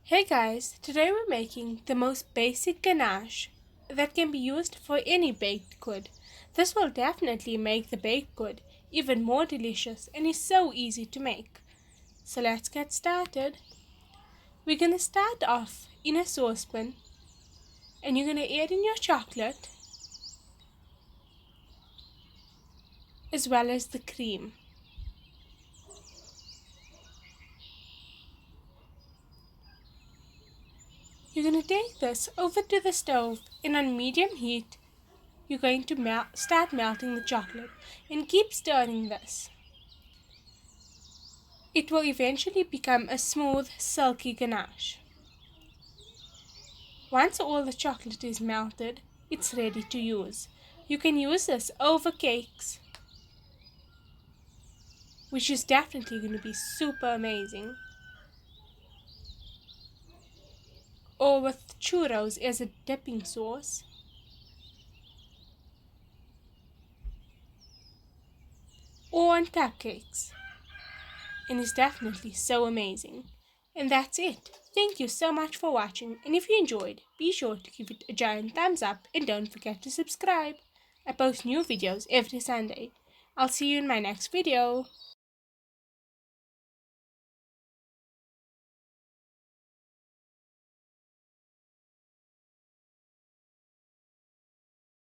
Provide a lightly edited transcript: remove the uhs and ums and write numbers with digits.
Hey guys, today we're making the most basic ganache that can be used for any baked good. This will definitely make the baked good even more delicious and is so easy to make. So let's get started. We're gonna start off in a saucepan and you're gonna add in your chocolate as well as the cream. You're gonna take this over to the stove and on medium heat you're going to start melting the chocolate and keep stirring this. It will eventually become a smooth, silky ganache. Once all the chocolate is melted, it's ready to use. You can use this over cakes, which is definitely going to be super amazing, or with churros as a dipping sauce, or on cupcakes, and it's definitely so amazing. And that's it. Thank you so much for watching, and if you enjoyed, be sure to give it a giant thumbs up and don't forget to subscribe. I post new videos every Sunday. I'll see you in my next video.